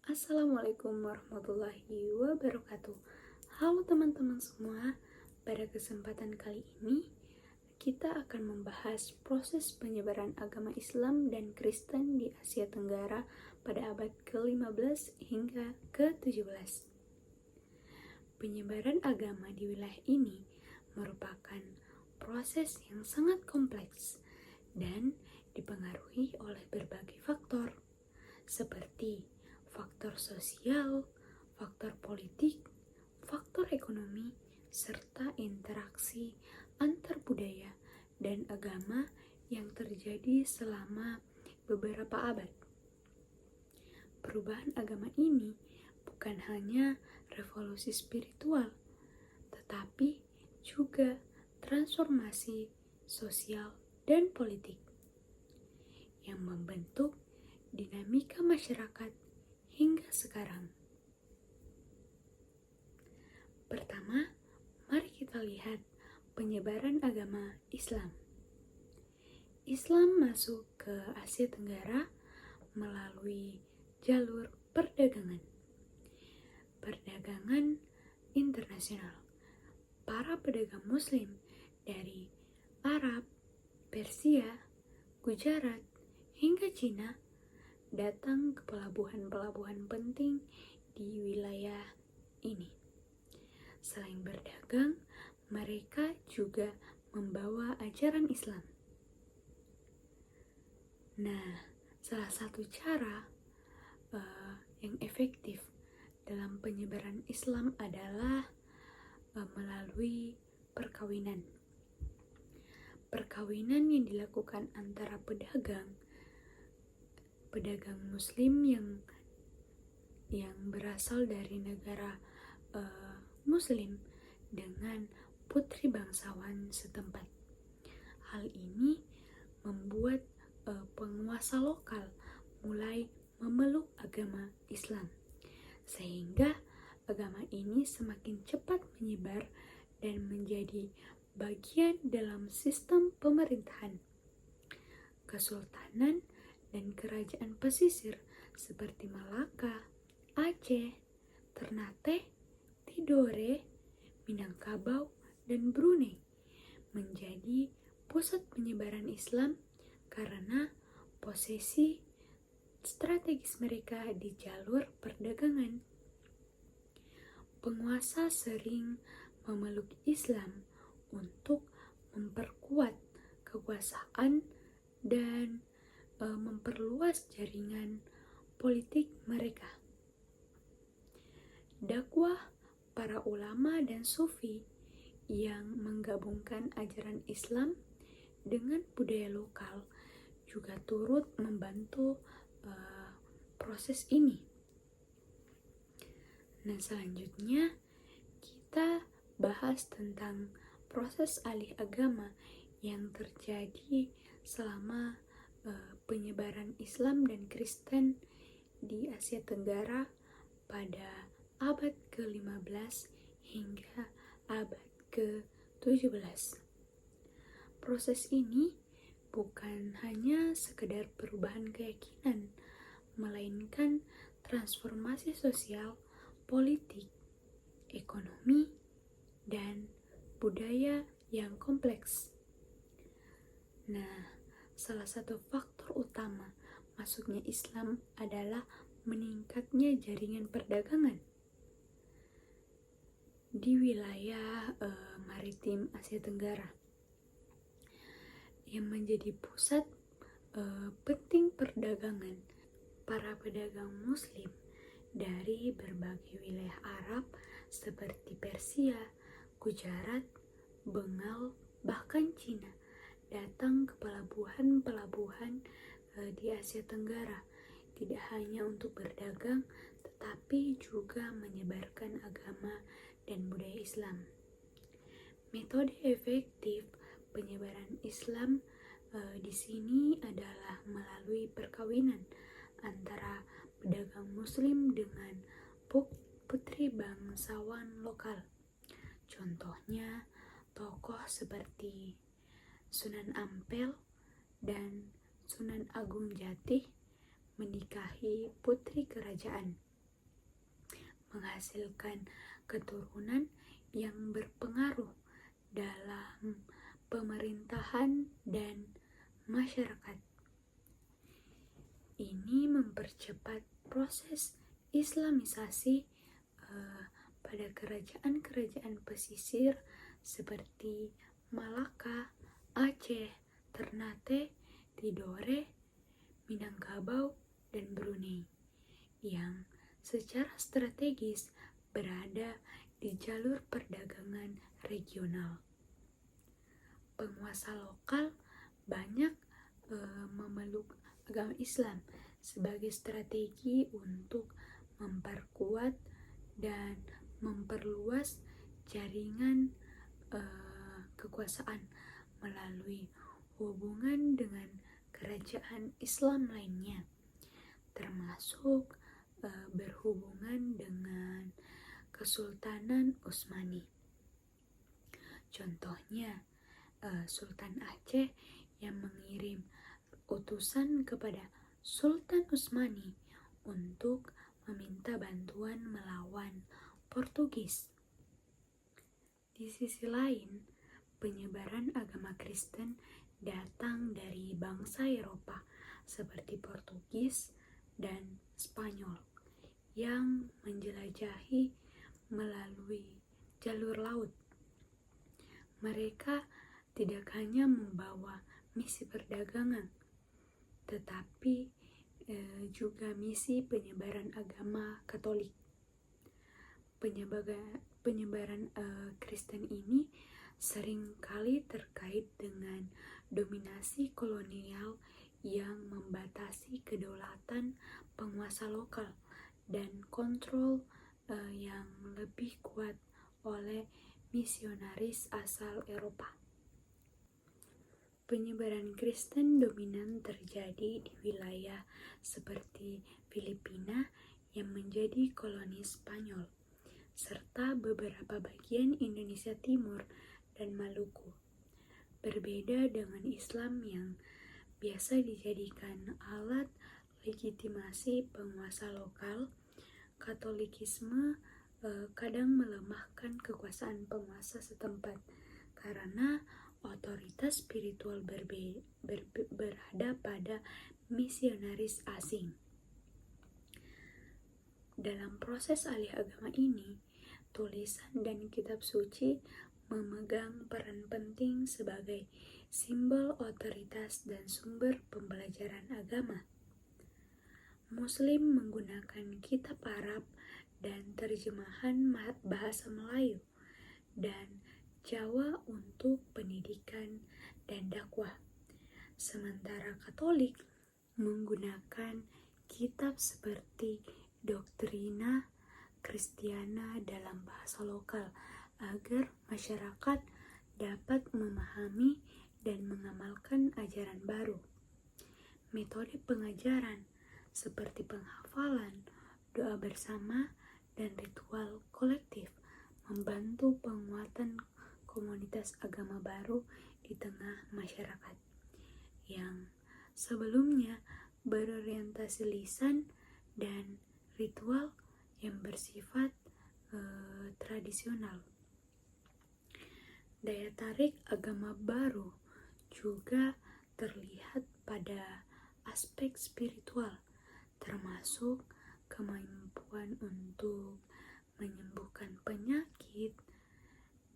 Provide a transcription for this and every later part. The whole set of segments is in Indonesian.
Assalamualaikum warahmatullahi wabarakatuh. Halo teman-teman semua, pada kesempatan kali ini kita akan membahas proses penyebaran agama Islam dan Kristen di Asia Tenggara pada abad ke-15 hingga ke-17. Penyebaran agama di wilayah ini merupakan proses yang sangat kompleks dan dipengaruhi oleh berbagai faktor seperti faktor sosial, faktor politik, faktor ekonomi, serta interaksi antar budaya dan agama yang terjadi selama beberapa abad. Perubahan agama ini bukan hanya revolusi spiritual, tetapi juga transformasi sosial dan politik yang membentuk dinamika masyarakat hingga sekarang. Pertama, mari kita lihat penyebaran agama Islam. Islam masuk ke Asia Tenggara melalui jalur perdagangan. Perdagangan internasional. Para pedagang Muslim dari Arab, Persia, Gujarat, hingga Cina datang ke pelabuhan-pelabuhan penting di wilayah ini. Selain berdagang, mereka juga membawa ajaran Islam. Nah, salah satu cara yang efektif dalam penyebaran Islam adalah melalui perkawinan. Perkawinan yang dilakukan antara pedagang Muslim yang berasal dari negara Muslim dengan putri bangsawan setempat. Hal ini membuat penguasa lokal mulai memeluk agama Islam, sehingga agama ini semakin cepat menyebar dan menjadi bagian dalam sistem pemerintahan. Kesultanan dan kerajaan pesisir seperti Malaka, Aceh, Ternate, Tidore, Minangkabau, dan Brunei menjadi pusat penyebaran Islam karena posisi strategis mereka di jalur perdagangan. Penguasa sering memeluk Islam untuk memperkuat kekuasaan dan memperluas jaringan politik mereka. Dakwah para ulama dan sufi yang menggabungkan ajaran Islam dengan budaya lokal juga turut membantu proses ini. Nah, selanjutnya kita bahas tentang proses alih agama yang terjadi selama penyebaran Islam dan Kristen di Asia Tenggara pada abad ke-15 hingga abad ke-17. Proses ini bukan hanya sekedar perubahan keyakinan, melainkan transformasi sosial, politik, ekonomi, dan budaya yang kompleks. Nah, salah satu faktor utama masuknya Islam adalah meningkatnya jaringan perdagangan di wilayah maritim Asia Tenggara yang menjadi pusat penting perdagangan. Para pedagang Muslim dari berbagai wilayah Arab seperti Persia, Gujarat, Bengal, bahkan Cina datang ke pelabuhan-pelabuhan di Asia Tenggara, tidak hanya untuk berdagang, tetapi juga menyebarkan agama dan budaya Islam. Metode efektif penyebaran Islam di sini adalah melalui perkawinan antara pedagang Muslim dengan putri bangsawan lokal. Contohnya, tokoh seperti Sunan Ampel dan Sunan Agung Jatih menikahi putri kerajaan. menghasilkan keturunan yang berpengaruh dalam pemerintahan dan masyarakat. Ini mempercepat proses Islamisasi pada kerajaan-kerajaan pesisir seperti Malaka, Aceh, Ternate, Tidore, Minangkabau, dan Brunei yang secara strategis berada di jalur perdagangan regional. Penguasa lokal banyak memeluk agama Islam sebagai strategi untuk memperkuat dan memperluas jaringan kekuasaan melalui hubungan dengan kerajaan Islam lainnya, termasuk berhubungan dengan Kesultanan Utsmani. Contohnya, Sultan Aceh yang mengirim utusan kepada Sultan Utsmani untuk meminta bantuan melawan Portugis. Di sisi lain, penyebaran agama Kristen datang dari bangsa Eropa seperti Portugis dan Spanyol yang menjelajahi melalui jalur laut. Mereka tidak hanya membawa misi perdagangan, tetapi juga misi penyebaran agama Katolik. Penyebaran Kristen ini seringkali terkait dengan dominasi kolonial yang membatasi kedaulatan penguasa lokal dan kontrol yang lebih kuat oleh misionaris asal Eropa. Penyebaran Kristen dominan terjadi di wilayah seperti Filipina yang menjadi koloni Spanyol, serta beberapa bagian Indonesia Timur dan Maluku. Berbeda dengan Islam yang biasa dijadikan alat legitimasi penguasa lokal, Katolikisme kadang melemahkan kekuasaan penguasa setempat karena otoritas spiritual berada pada misionaris asing. Dalam proses alih agama ini, tulisan dan kitab suci memegang peran penting sebagai simbol otoritas dan sumber pembelajaran agama. Muslim menggunakan kitab Arab dan terjemahan bahasa Melayu dan Jawa untuk pendidikan dan dakwah. Sementara Katolik menggunakan kitab seperti Doktrina Christiana dalam bahasa lokal agar masyarakat dapat memahami dan mengamalkan ajaran baru. Metode pengajaran seperti penghafalan, doa bersama, dan ritual kolektif membantu penguatan komunitas agama baru di tengah masyarakat yang sebelumnya berorientasi lisan dan ritual yang bersifat tradisional. Daya tarik agama baru juga terlihat pada aspek spiritual, termasuk kemampuan untuk menyembuhkan penyakit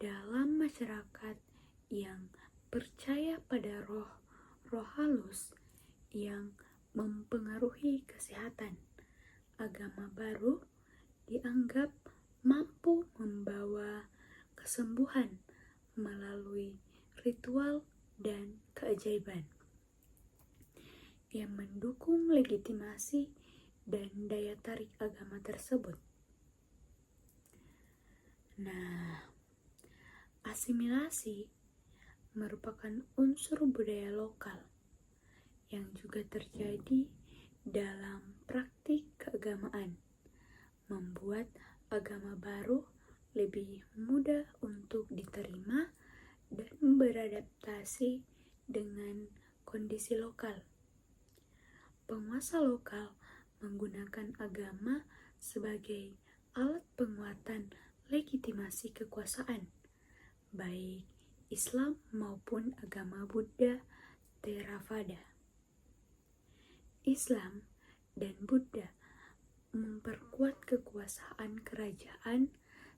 dalam masyarakat yang percaya pada roh halus yang mempengaruhi kesehatan. Agama baru dianggap mampu membawa kesembuhan melalui ritual dan keajaiban yang mendukung legitimasi dan daya tarik agama tersebut. Nah, asimilasi merupakan unsur budaya lokal yang juga terjadi dalam praktik keagamaan, membuat agama baru lebih mudah untuk diterima dan beradaptasi dengan kondisi lokal. Penguasa lokal menggunakan agama sebagai alat penguatan legitimasi kekuasaan, baik Islam maupun agama Buddha Theravada. Islam dan Buddha memperkuat kekuasaan kerajaan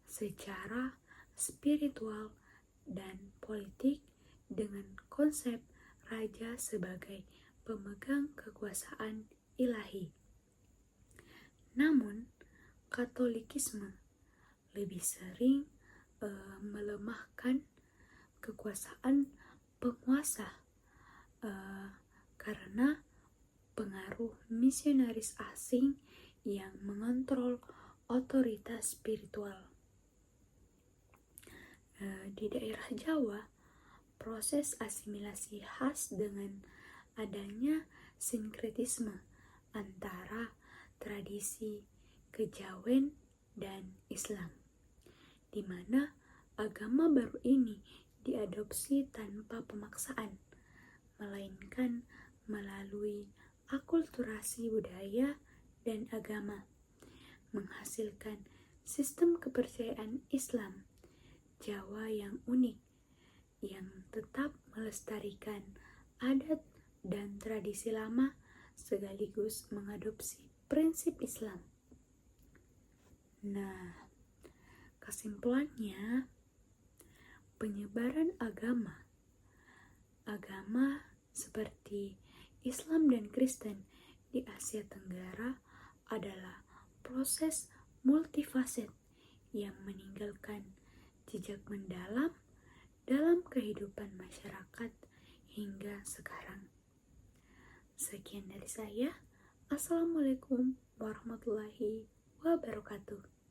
secara spiritual dan politik dengan konsep raja sebagai pemegang kekuasaan ilahi. Namun, Katolikisme lebih sering melemahkan kekuasaan penguasa karena pengaruh misionaris asing yang mengontrol otoritas spiritual. Di daerah Jawa, proses asimilasi khas dengan adanya sinkretisme antara tradisi kejawen dan Islam, di mana agama baru ini diadopsi tanpa pemaksaan, melainkan melalui akulturasi budaya dan agama, menghasilkan sistem kepercayaan Islam Jawa yang unik, yang tetap melestarikan adat dan tradisi lama sekaligus mengadopsi prinsip Islam. Nah, kesimpulannya, penyebaran agama seperti Islam dan Kristen di Asia Tenggara adalah proses multifaset yang meninggalkan jejak mendalam dalam kehidupan masyarakat hingga sekarang. Sekian dari saya. Assalamualaikum warahmatullahi wabarakatuh.